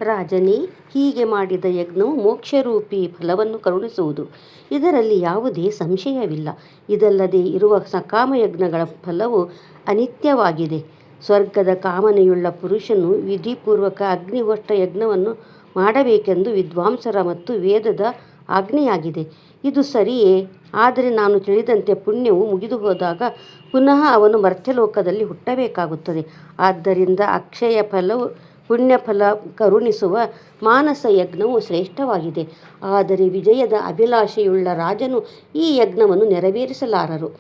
ರಾಜನೇ, ಹೀಗೆ ಮಾಡಿದ ಯಜ್ಞವು ಮೋಕ್ಷರೂಪಿ ಫಲವನ್ನು ಕರುಣಿಸುವುದು, ಇದರಲ್ಲಿ ಯಾವುದೇ ಸಂಶಯವಿಲ್ಲ. ಇದಲ್ಲದೆ ಇರುವ ಸಕಾಮಯಜ್ಞಗಳ ಫಲವು ಅನಿತ್ಯವಾಗಿದೆ. ಸ್ವರ್ಗದ ಕಾಮನೆಯುಳ್ಳ ಪುರುಷನು ವಿಧಿಪೂರ್ವಕ ಅಗ್ನಿಹೋತ್ರ ಯಜ್ಞವನ್ನು ಮಾಡಬೇಕೆಂದು ವಿದ್ವಾಂಸರ ಮತ್ತು ವೇದದ ಆಜ್ಞೆಯಾಗಿದೆ. ಇದು ಸರಿಯೇ? ಆದರೆ ನಾನು ತಿಳಿದಂತೆ ಪುಣ್ಯವು ಮುಗಿದು ಹೋದಾಗ ಪುನಃ ಅವನು ಮರ್ತ್ಯಲೋಕದಲ್ಲಿ ಹುಟ್ಟಬೇಕಾಗುತ್ತದೆ. ಆದ್ದರಿಂದ ಅಕ್ಷಯ ಫಲವು ಪುಣ್ಯಫಲ ಕರುಣಿಸುವ ಮಾನಸ ಯಜ್ಞವು ಶ್ರೇಷ್ಠವಾಗಿದೆ. ಆದರೆ ವಿಜಯದ ಅಭಿಲಾಷೆಯುಳ್ಳ ರಾಜನು ಈ ಯಜ್ಞವನ್ನು ನೆರವೇರಿಸಲಾರರು.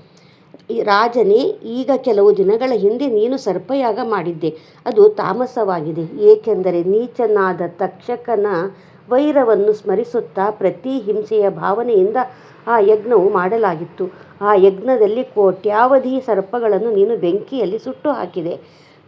ರಾಜನೇ, ಈಗ ಕೆಲವು ದಿನಗಳ ಹಿಂದೆ ನೀನು ಸರ್ಪಯಾಗ ಮಾಡಿದ್ದೆ. ಅದು ತಾಮಸವಾಗಿದೆ, ಏಕೆಂದರೆ ನೀಚನಾದ ತಕ್ಷಕನ ವೈರವನ್ನು ಸ್ಮರಿಸುತ್ತಾ ಪ್ರತಿ ಹಿಂಸೆಯ ಭಾವನೆಯಿಂದ ಆ ಯಜ್ಞವು ಮಾಡಲಾಗಿತ್ತು. ಆ ಯಜ್ಞದಲ್ಲಿ ಕೋಟ್ಯಾವಧಿ ಸರ್ಪಗಳನ್ನು ನೀನು ಬೆಂಕಿಯಲ್ಲಿ ಸುಟ್ಟು ಹಾಕಿದೆ.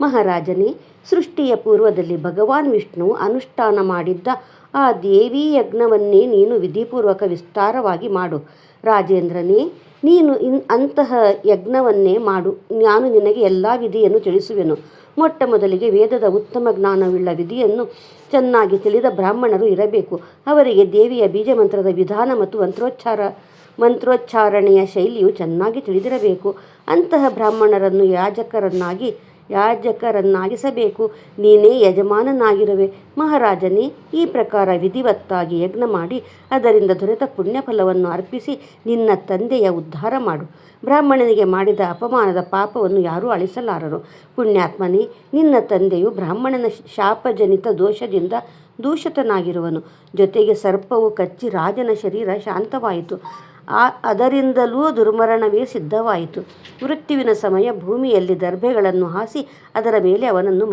ಮಹಾರಾಜನೇ, ಸೃಷ್ಟಿಯ ಪೂರ್ವದಲ್ಲಿ ಭಗವಾನ್ ವಿಷ್ಣು ಅನುಷ್ಠಾನ ಮಾಡಿದ್ದ ಆ ದೇವೀ ಯಜ್ಞವನ್ನೇ ನೀನು ವಿಧಿಪೂರ್ವಕ ವಿಸ್ತಾರವಾಗಿ ಮಾಡು. ರಾಜೇಂದ್ರನೇ, ನೀನು ಅಂತಹ ಯಜ್ಞವನ್ನೇ ಮಾಡು. ನಾನು ನಿನಗೆ ಎಲ್ಲ ವಿಧಿಯನ್ನು ತಿಳಿಸುವೆನು. ಮೊಟ್ಟ ಮೊದಲಿಗೆ ವೇದದ ಉತ್ತಮ ಜ್ಞಾನವುಳ್ಳ ವಿಧಿಯನ್ನು ಚೆನ್ನಾಗಿ ತಿಳಿದ ಬ್ರಾಹ್ಮಣರು ಇರಬೇಕು. ಅವರಿಗೆ ದೇವಿಯ ಬೀಜಮಂತ್ರದ ವಿಧಾನ ಮತ್ತು ಮಂತ್ರೋಚ್ಚಾರಣೆಯ ಶೈಲಿಯು ಚೆನ್ನಾಗಿ ತಿಳಿದಿರಬೇಕು. ಅಂತಹ ಬ್ರಾಹ್ಮಣರನ್ನು ಯಾಜಕರನ್ನಾಗಿಸಬೇಕು. ನೀನೇ ಯಜಮಾನನಾಗಿರುವೆ. ಮಹಾರಾಜನೇ, ಈ ಪ್ರಕಾರ ವಿಧಿವತ್ತಾಗಿ ಯಜ್ಞ ಮಾಡಿ ಅದರಿಂದ ದೊರೆತ ಪುಣ್ಯಫಲವನ್ನು ಅರ್ಪಿಸಿ ನಿನ್ನ ತಂದೆಯ ಉದ್ಧಾರ ಮಾಡು. ಬ್ರಾಹ್ಮಣನಿಗೆ ಮಾಡಿದ ಅಪಮಾನದ ಪಾಪವನ್ನು ಯಾರೂ ಅಳಿಸಲಾರರು. ಪುಣ್ಯಾತ್ಮನೇ, ನಿನ್ನ ತಂದೆಯು ಬ್ರಾಹ್ಮಣನ ಶಾಪಜನಿತ ದೋಷದಿಂದ ದೂಷಿತನಾಗಿರುವನು. ಜೊತೆಗೆ ಸರ್ಪವು ಕಚ್ಚಿ ರಾಜನ ಶರೀರ ಶಾಂತವಾಯಿತು. ಅದರಿಂದಲೂ ದುರ್ಮರಣವೇ ಸಿದ್ಧವಾಯಿತು. ಮೃತ್ಯುವಿನ ಸಮಯ ಭೂಮಿಯಲ್ಲಿ ದರ್ಭೆಗಳನ್ನು ಹಾಸಿ ಅದರ ಮೇಲೆ ಅವನನ್ನು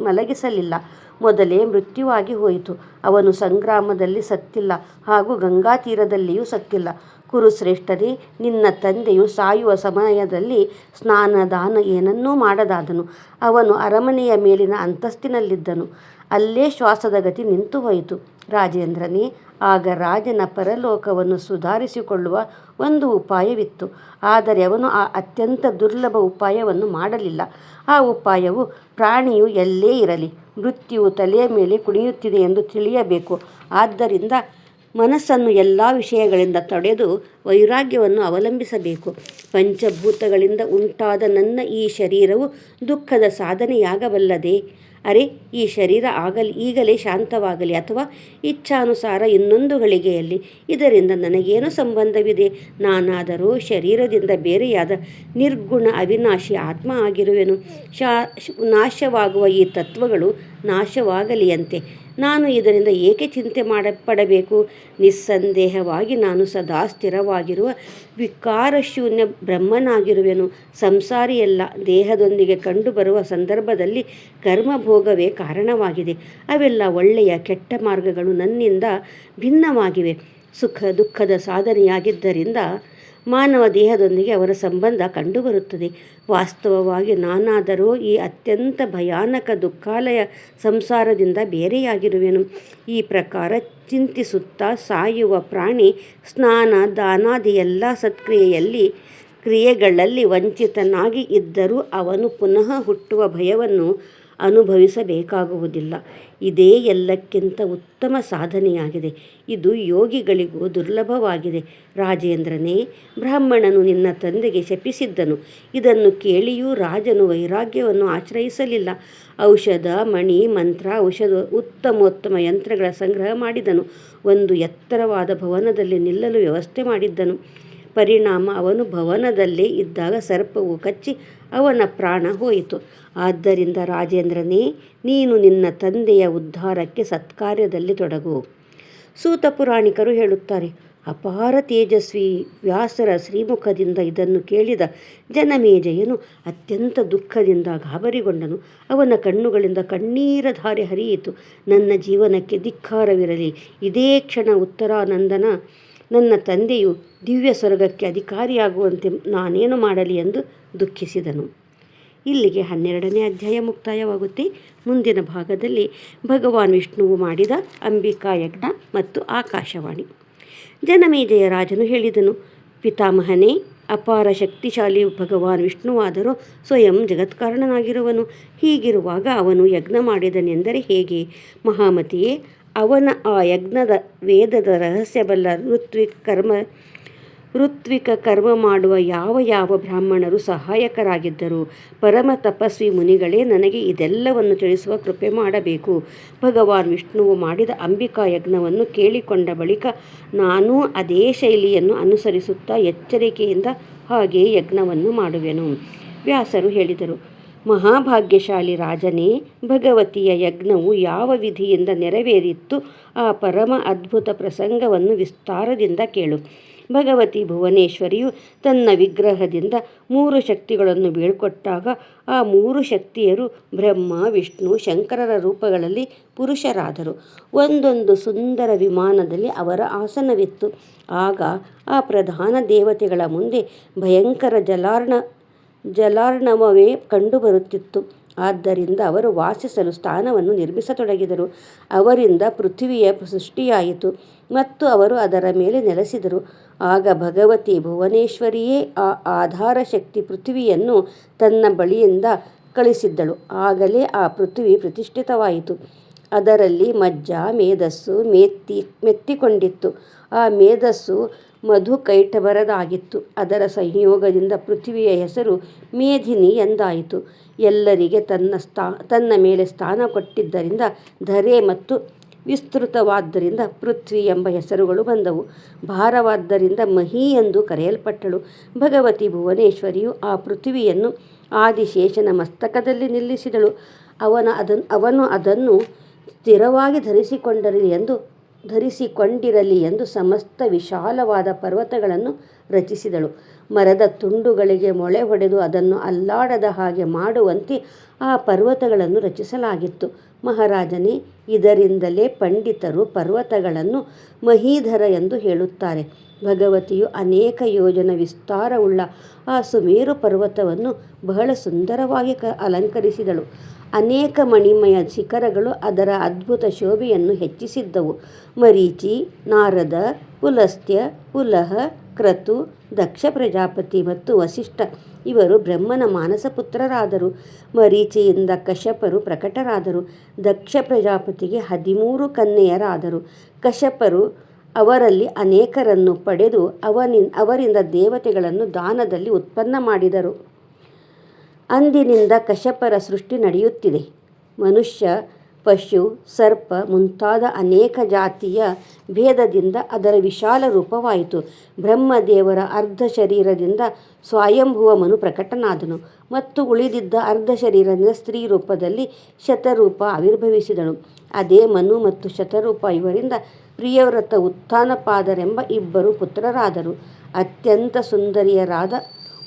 ಮಲಗಿಸಲಿಲ್ಲ. ಮೊದಲೇ ಮೃತ್ಯುವಾಗಿ ಹೋಯಿತು. ಅವನು ಸಂಗ್ರಾಮದಲ್ಲಿ ಸತ್ತಿಲ್ಲ ಹಾಗೂ ಗಂಗಾ ತೀರದಲ್ಲಿಯೂ ಸತ್ತಿಲ್ಲ. ಕುರುಶ್ರೇಷ್ಠರೇ, ನಿನ್ನ ತಂದೆಯು ಸಾಯುವ ಸಮಯದಲ್ಲಿ ಸ್ನಾನ ದಾನ ಏನನ್ನೂ ಮಾಡದಾದನು. ಅವನು ಅರಮನೆಯ ಮೇಲಿನ ಅಂತಸ್ತಿನಲ್ಲಿದ್ದನು. ಅಲ್ಲೇ ಶ್ವಾಸದ ಗತಿ ನಿಂತು ಹೋಯಿತು. ರಾಜೇಂದ್ರನೇ, ಆಗ ರಾಜನ ಪರಲೋಕವನ್ನು ಸುಧಾರಿಸಿಕೊಳ್ಳುವ ಒಂದು ಉಪಾಯವಿತ್ತು. ಆದರೆ ಅವನು ಆ ಅತ್ಯಂತ ದುರ್ಲಭ ಉಪಾಯವನ್ನು ಮಾಡಲಿಲ್ಲ. ಆ ಉಪಾಯವು ಪ್ರಾಣಿಯು ಎಲ್ಲೇ ಇರಲಿ ಮೃತ್ಯುವು ತಲೆಯ ಮೇಲೆ ಕುಣಿಯುತ್ತಿದೆ ಎಂದು ತಿಳಿಯಬೇಕು. ಆದ್ದರಿಂದ ಮನಸ್ಸನ್ನು ಎಲ್ಲ ವಿಷಯಗಳಿಂದ ತೊಡೆದು ವೈರಾಗ್ಯವನ್ನು ಅವಲಂಬಿಸಬೇಕು. ಪಂಚಭೂತಗಳಿಂದ ಉಂಟಾದ ನನ್ನ ಈ ಶರೀರವು ದುಃಖದ ಸಾಧನೆಯಾಗಬಲ್ಲದೆ? ಅರೆ, ಈ ಶರೀರ ಈಗಲೇ ಶಾಂತವಾಗಲಿ ಅಥವಾ ಇಚ್ಛಾನುಸಾರ ಇನ್ನೊಂದು ಗಳಿಗೆಯಲ್ಲಿ ಇದರಿಂದ ನನಗೇನು ಸಂಬಂಧವಿದೆ? ನಾನಾದರೂ ಶರೀರದಿಂದ ಬೇರೆಯಾದ ನಿರ್ಗುಣ ಅವಿನಾಶಿ ಆತ್ಮ ಆಗಿರುವೆನು. ನಾಶವಾಗುವ ಈ ತತ್ವಗಳು ನಾಶವಾಗಲಿಯಂತೆ ನಾನು ಇದರಿಂದ ಏಕೆ ಚಿಂತೆ ಪಡಬೇಕು? ನಿಸ್ಸಂದೇಹವಾಗಿ ನಾನು ಸದಾ ಸ್ಥಿರವಾಗಿರುವ ವಿಕಾರಶೂನ್ಯ ಬ್ರಹ್ಮನಾಗಿರುವೆನು. ಸಂಸಾರಿಯಲ್ಲ. ದೇಹದೊಂದಿಗೆ ಕಂಡುಬರುವ ಸಂದರ್ಭದಲ್ಲಿ ಕರ್ಮಭೋಗವೇ ಕಾರಣವಾಗಿದೆ. ಅವೆಲ್ಲ ಒಳ್ಳೆಯ ಕೆಟ್ಟ ಮಾರ್ಗಗಳು ನನ್ನಿಂದ ಭಿನ್ನವಾಗಿವೆ. ಸುಖ ದುಃಖದ ಸಾಧನೆಯಾಗಿದ್ದರಿಂದ ಮಾನವ ದೇಹದೊಂದಿಗೆ ಅವರ ಸಂಬಂಧ ಕಂಡುಬರುತ್ತದೆ. ವಾಸ್ತವವಾಗಿ ನಾನಾದರೂ ಈ ಅತ್ಯಂತ ಭಯಾನಕ ದುಃಖಾಲಯ ಸಂಸಾರದಿಂದ ಬೇರೆಯಾಗಿರುವೆನು. ಈ ಪ್ರಕಾರ ಚಿಂತಿಸುತ್ತಾ ಸಾಯುವ ಪ್ರಾಣಿ ಸ್ನಾನ ದಾನಾದಿ ಎಲ್ಲ ಕ್ರಿಯೆಗಳಲ್ಲಿ ವಂಚಿತನಾಗಿ ಇದ್ದರೂ ಅವನು ಪುನಃ ಹುಟ್ಟುವ ಭಯವನ್ನು ಅನುಭವಿಸಬೇಕಾಗುವುದಿಲ್ಲ. ಇದೇ ಎಲ್ಲಕ್ಕಿಂತ ಉತ್ತಮ ಸಾಧನೆಯಾಗಿದೆ. ಇದು ಯೋಗಿಗಳಿಗೂ ದುರ್ಲಭವಾಗಿದೆ. ರಾಜೇಂದ್ರನೇ, ಬ್ರಾಹ್ಮಣನು ನಿನ್ನ ತಂದೆಗೆ ಶಪಿಸಿದ್ದನು. ಇದನ್ನು ಕೇಳಿಯೂ ರಾಜನು ವೈರಾಗ್ಯವನ್ನು ಆಶ್ರಯಿಸಲಿಲ್ಲ. ಔಷಧ, ಮಣಿ, ಮಂತ್ರ, ಉತ್ತಮೋತ್ತಮ ಯಂತ್ರಗಳ ಸಂಗ್ರಹ ಮಾಡಿದನು. ಒಂದು ಎತ್ತರವಾದ ಭವನದಲ್ಲಿ ನಿಲ್ಲಲು ವ್ಯವಸ್ಥೆ ಮಾಡಿದ್ದನು. ಪರಿಣಾಮ ಅವನು ಭವನದಲ್ಲೇ ಇದ್ದಾಗ ಸರ್ಪವು ಕಚ್ಚಿ ಅವನ ಪ್ರಾಣ ಹೋಯಿತು. ಆದ್ದರಿಂದ ರಾಜೇಂದ್ರನೇ, ನೀನು ನಿನ್ನ ತಂದೆಯ ಉದ್ಧಾರಕ್ಕೆ ಸತ್ಕಾರ್ಯದಲ್ಲಿ ತೊಡಗು. ಸೂತ ಪುರಾಣಿಕರು ಹೇಳುತ್ತಾರೆ, ಅಪಾರ ತೇಜಸ್ವಿ ವ್ಯಾಸರ ಶ್ರೀಮುಖದಿಂದ ಇದನ್ನು ಕೇಳಿದ ಜನಮೇಜಯನು ಅತ್ಯಂತ ದುಃಖದಿಂದ ಗಾಬರಿಗೊಂಡನು. ಅವನ ಕಣ್ಣುಗಳಿಂದ ಕಣ್ಣೀರ ಧಾರೆ ಹರಿಯಿತು. ನನ್ನ ಜೀವನಕ್ಕೆ ಧಿಕ್ಕಾರವಿರಲಿ. ಇದೇ ಕ್ಷಣ ಉತ್ತರಾನಂದನ ನನ್ನ ತಂದೆಯು ದಿವ್ಯ ಸ್ವರ್ಗಕ್ಕೆ ಅಧಿಕಾರಿಯಾಗುವಂತೆ ನಾನೇನು ಮಾಡಲಿ ಎಂದು ದುಃಖಿಸಿದನು. ಇಲ್ಲಿಗೆ 12ನೇ ಅಧ್ಯಾಯ ಮುಕ್ತಾಯವಾಗುತ್ತೆ. ಮುಂದಿನ ಭಾಗದಲ್ಲಿ ಭಗವಾನ್ ವಿಷ್ಣುವು ಮಾಡಿದ ಅಂಬಿಕಾ ಯಜ್ಞ ಮತ್ತು ಆಕಾಶವಾಣಿ. ಜನಮೇಜಯ ರಾಜನು ಹೇಳಿದನು, ಪಿತಾಮಹನೇ, ಅಪಾರ ಶಕ್ತಿಶಾಲಿ ಭಗವಾನ್ ವಿಷ್ಣುವಾದರೂ ಸ್ವಯಂ ಜಗತ್ಕಾರಣನಾಗಿರುವನು. ಹೀಗಿರುವಾಗ ಅವನು ಯಜ್ಞ ಮಾಡಿದನೆಂದರೆ ಹೇಗೆ? ಮಹಾಮತಿಯೇ, ಅವನ ಆ ಯಜ್ಞದ ವೇದದ ರಹಸ್ಯ ಬಲ್ಲ ಋತ್ವಿಕ ಕರ್ಮ ಮಾಡುವ ಯಾವ ಯಾವ ಬ್ರಾಹ್ಮಣರು ಸಹಾಯಕರಾಗಿದ್ದರು? ಪರಮ ತಪಸ್ವಿ ಮುನಿಗಳೇ, ನನಗೆ ಇದೆಲ್ಲವನ್ನು ತಿಳಿಸುವ ಕೃಪೆ ಮಾಡಬೇಕು. ಭಗವಾನ್ ವಿಷ್ಣುವು ಮಾಡಿದ ಅಂಬಿಕಾ ಯಜ್ಞವನ್ನು ಕೇಳಿಕೊಂಡ ಬಳಿಕ ನಾನೂ ಅದೇ ಶೈಲಿಯನ್ನು ಅನುಸರಿಸುತ್ತಾ ಎಚ್ಚರಿಕೆಯಿಂದ ಹಾಗೆ ಯಜ್ಞವನ್ನು ಮಾಡುವೆನು. ವ್ಯಾಸರು ಹೇಳಿದರು, ಮಹಾಭಾಗ್ಯಶಾಲಿ ರಾಜನೇ, ಭಗವತಿಯ ಯಜ್ಞವು ಯಾವ ವಿಧಿಯಿಂದ ನೆರವೇರಿತ್ತು ಆ ಪರಮ ಅದ್ಭುತ ಪ್ರಸಂಗವನ್ನು ವಿಸ್ತಾರದಿಂದ ಕೇಳು. ಭಗವತಿ ಭುವನೇಶ್ವರಿಯು ತನ್ನ ವಿಗ್ರಹದಿಂದ 3 ಶಕ್ತಿಗಳನ್ನು ಬೀಳ್ಕೊಟ್ಟಾಗ ಆ 3 ಶಕ್ತಿಯರು ಬ್ರಹ್ಮ, ವಿಷ್ಣು, ಶಂಕರರ ರೂಪಗಳಲ್ಲಿ ಪುರುಷರಾದರು. ಒಂದೊಂದು ಸುಂದರ ವಿಮಾನದಲ್ಲಿ ಅವರ ಆಸನವಿತ್ತು. ಆಗ ಆ ಪ್ರಧಾನ ದೇವತೆಗಳ ಮುಂದೆ ಭಯಂಕರ ಜಲಾರ್ಣವವೇ ಕಂಡುಬರುತ್ತಿತ್ತು. ಆದ್ದರಿಂದ ಅವರು ವಾಸಿಸಲು ಸ್ಥಾನವನ್ನು ನಿರ್ಮಿಸತೊಡಗಿದರು. ಅವರಿಂದ ಪೃಥ್ವಿಯ ಸೃಷ್ಟಿಯಾಯಿತು ಮತ್ತು ಅವರು ಅದರ ಮೇಲೆ ನೆಲೆಸಿದರು. ಆಗ ಭಗವತಿ ಭುವನೇಶ್ವರಿಯೇ ಆ ಆಧಾರ ಶಕ್ತಿ ಪೃಥ್ವಿಯನ್ನು ತನ್ನ ಬಳಿಯಿಂದ ಕಳಿಸಿದ್ದಳು. ಆಗಲೇ ಆ ಪೃಥ್ವಿ ಪ್ರತಿಷ್ಠಿತವಾಯಿತು. ಅದರಲ್ಲಿ ಮಜ್ಜ, ಮೇಧಸ್ಸು ಮೆತ್ತಿಕೊಂಡಿತ್ತು. ಆ ಮೇಧಸ್ಸು ಮಧುಕೈಟಭರದಾಗಿತ್ತು. ಅದರ ಸಂಯೋಗದಿಂದ ಪೃಥ್ವಿಯ ಹೆಸರು ಮೇಧಿನಿ ಎಂದಾಯಿತು. ಎಲ್ಲರಿಗೆ ತನ್ನ ಮೇಲೆ ಸ್ಥಾನ ಕೊಟ್ಟಿದ್ದರಿಂದ ಧರೆ ಮತ್ತು ವಿಸ್ತೃತವಾದ್ದರಿಂದ ಪೃಥ್ವಿ ಎಂಬ ಹೆಸರುಗಳು ಬಂದವು. ಭಾರವಾದ್ದರಿಂದ ಮಹಿ ಎಂದು ಕರೆಯಲ್ಪಟ್ಟಳು. ಭಗವತಿ ಭುವನೇಶ್ವರಿಯು ಆ ಪೃಥ್ವಿಯನ್ನು ಆದಿಶೇಷನ ಮಸ್ತಕದಲ್ಲಿ ನಿಲ್ಲಿಸಿದಳು. ಅವನು ಅದನ್ನು ಸ್ಥಿರವಾಗಿ ಧರಿಸಿಕೊಂಡಿರಲಿ ಎಂದು ಸಮಸ್ತ ವಿಶಾಲವಾದ ಪರ್ವತಗಳನ್ನು ರಚಿಸಿದಳು. ಮರದ ತುಂಡುಗಳಿಗೆ ಮೊಳೆ ಹೊಡೆದು ಅದನ್ನು ಅಲ್ಲಾಡದ ಹಾಗೆ ಮಾಡುವಂತೆ ಆ ಪರ್ವತಗಳನ್ನು ರಚಿಸಲಾಗಿತ್ತು. ಮಹಾರಾಜನೇ, ಇದರಿಂದಲೇ ಪಂಡಿತರು ಪರ್ವತಗಳನ್ನು ಮಹೀಧರ ಎಂದು ಹೇಳುತ್ತಾರೆ. ಭಗವತಿಯು ಅನೇಕ ಯೋಜನ ವಿಸ್ತಾರವುಳ್ಳ ಆ ಸುಮೇರು ಪರ್ವತವನ್ನು ಬಹಳ ಸುಂದರವಾಗಿ ಅಲಂಕರಿಸಿದಳು. ಅನೇಕ ಮಣಿಮಯ ಶಿಖರಗಳು ಅದರ ಅದ್ಭುತ ಶೋಭೆಯನ್ನು ಹೆಚ್ಚಿಸಿದ್ದವು. ಮರೀಚಿ, ನಾರದ, ಪುಲಸ್ತ್ಯ, ಪುಲಹ, ಕ್ರತು, ದಕ್ಷ ಪ್ರಜಾಪತಿ ಮತ್ತು ವಸಿಷ್ಠ ಇವರು ಬ್ರಹ್ಮನ ಮಾನಸ ಪುತ್ರರಾದರು. ಮರೀಚಿಯಿಂದ ಕಶ್ಯಪರು ಪ್ರಕಟರಾದರು. ದಕ್ಷ ಪ್ರಜಾಪತಿಗೆ 13 ಕನ್ಯೆಯರಾದರು. ಕಶ್ಯಪರು ಅವರಲ್ಲಿ ಅನೇಕರನ್ನು ಪಡೆದು ಅವರಿಂದ ದೇವತೆಗಳನ್ನು ದಾನದಲ್ಲಿ ಉತ್ಪನ್ನ ಮಾಡಿದರು. ಅಂದಿನಿಂದ ಕಶ್ಯಪರ ಸೃಷ್ಟಿ ನಡೆಯುತ್ತಿದೆ. ಮನುಷ್ಯ, ಪಶು, ಸರ್ಪ ಮುಂತಾದ ಅನೇಕ ಜಾತಿಯ ಭೇದದಿಂದ ಅದರ ವಿಶಾಲ ರೂಪವಾಯಿತು. ಬ್ರಹ್ಮದೇವರ ಅರ್ಧ ಶರೀರದಿಂದ ಸ್ವಯಂಭುವ ಮನು ಪ್ರಕಟನಾದನು ಮತ್ತು ಉಳಿದಿದ್ದ ಅರ್ಧ ಶರೀರದಿಂದ ಸ್ತ್ರೀ ರೂಪದಲ್ಲಿ ಶತರೂಪ ಆವಿರ್ಭವಿಸಿದಳು. ಅದೇ ಮನು ಮತ್ತು ಶತರೂಪ ಇವರಿಂದ ಪ್ರಿಯವ್ರತ ಉತ್ಥಾನಪಾದರೆಂಬ 2 ಪುತ್ರರಾದರು. ಅತ್ಯಂತ ಸುಂದರಿಯರಾದ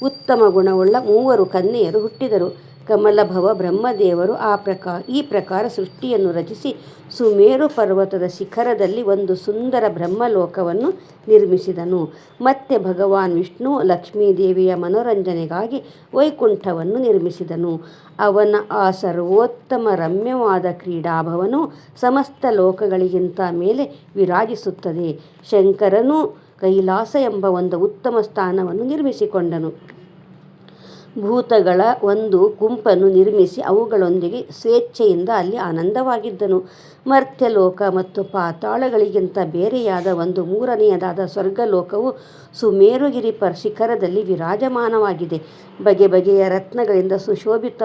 ಉತ್ತಮ ಗುಣವುಳ್ಳ 3 ಕನ್ಯೆಯರು ಹುಟ್ಟಿದರು. ಕಮಲಭವ ಬ್ರಹ್ಮದೇವರು ಈ ಪ್ರಕಾರ ಸೃಷ್ಟಿಯನ್ನು ರಚಿಸಿ ಸುಮೇರು ಪರ್ವತದ ಶಿಖರದಲ್ಲಿ ಒಂದು ಸುಂದರ ಬ್ರಹ್ಮಲೋಕವನ್ನು ನಿರ್ಮಿಸಿದನು. ಮತ್ತೆ ಭಗವಾನ್ ವಿಷ್ಣು ಲಕ್ಷ್ಮೀದೇವಿಯ ಮನೋರಂಜನೆಗಾಗಿ ವೈಕುಂಠವನ್ನು ನಿರ್ಮಿಸಿದನು. ಅವನ ಆ ಸರ್ವೋತ್ತಮ ರಮ್ಯವಾದ ಕ್ರೀಡಾಭವನವು ಸಮಸ್ತ ಲೋಕಗಳಿಗಿಂತ ಮೇಲೆ ವಿರಾಜಿಸುತ್ತದೆ. ಶಂಕರನು ಕೈಲಾಸ ಎಂಬ ಒಂದು ಉತ್ತಮ ಸ್ಥಾನವನ್ನು ನಿರ್ಮಿಸಿಕೊಂಡನು. ಭೂತಗಳ ಒಂದು ಗುಂಪನ್ನು ನಿರ್ಮಿಸಿ ಅವುಗಳೊಂದಿಗೆ ಸ್ವೇಚ್ಛೆಯಿಂದ ಅಲ್ಲಿ ಆನಂದವಾಗಿದ್ದನು. ಮರ್ತ್ಯಲೋಕ ಮತ್ತು ಪಾತಾಳಗಳಿಗಿಂತ ಬೇರೆಯಾದ ಒಂದು 3ನೇಯದಾದ ಸ್ವರ್ಗಲೋಕವು ಸುಮೇರುಗಿರಿ ಶಿಖರದಲ್ಲಿ ವಿರಾಜಮಾನವಾಗಿದೆ. ಬಗೆ ಬಗೆಯ ರತ್ನಗಳಿಂದ ಸುಶೋಭಿತ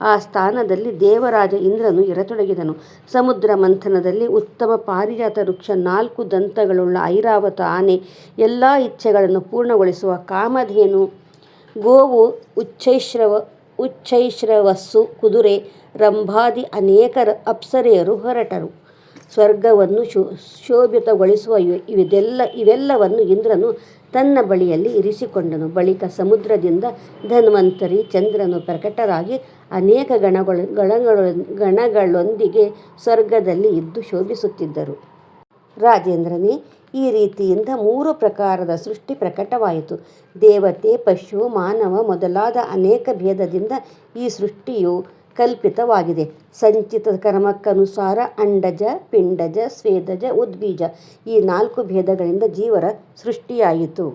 ಆ ಸ್ಥಾನದಲ್ಲಿ ದೇವರಾಜ ಇಂದ್ರನು ಇರತೊಡಗಿದನು. ಸಮುದ್ರ ಮಂಥನದಲ್ಲಿ ಉತ್ತಮ ಪಾರಿಜಾತ ವೃಕ್ಷ, 4 ದಂತಗಳುಳ್ಳ ಐರಾವತ ಆನೆ, ಎಲ್ಲ ಇಚ್ಛೆಗಳನ್ನು ಪೂರ್ಣಗೊಳಿಸುವ ಕಾಮಧೇನು, ಗೋವು, ಉಚ್ಚೈಶ್ರವಸ್ಸು, ಕುದುರೆ, ರಂಭಾದಿ ಅನೇಕ ಅಪ್ಸರೆಯರು ಹೊರಟರು. ಸ್ವರ್ಗವನ್ನು ಶೋಭಿತಗೊಳಿಸುವ ಇವೆಲ್ಲವನ್ನು ಇಂದ್ರನು ತನ್ನ ಬಳಿಯಲ್ಲಿ ಇರಿಸಿಕೊಂಡನು. ಬಳಿಕ ಸಮುದ್ರದಿಂದ ಧನ್ವಂತರಿ, ಚಂದ್ರನು ಪ್ರಕಟರಾಗಿ ಅನೇಕ ಗಣಗಳೊಂದಿಗೆ ಸ್ವರ್ಗದಲ್ಲಿ ಇದ್ದು ಶೋಭಿಸುತ್ತಿದ್ದರು. ರಾಜೇಂದ್ರನೇ, ಈ ರೀತಿಯಿಂದ 3 ಪ್ರಕಾರದ ಸೃಷ್ಟಿ ಪ್ರಕಟವಾಯಿತು. ದೇವತೆ, ಪಶು, ಮಾನವ ಮೊದಲಾದ ಅನೇಕ ಭೇದದಿಂದ ಈ ಸೃಷ್ಟಿಯು ಕಲ್ಪಿತವಾಗಿದೆ. ಸಂಚಿತ ಕರ್ಮಕ್ಕನುಸಾರ ಅಂಡಜ, ಪಿಂಡಜ, ಸ್ವೇದಜ, ಉದ್ಬೀಜ ಈ 4 ಭೇದಗಳಿಂದ ಜೀವರ ಸೃಷ್ಟಿಯಾಯಿತು.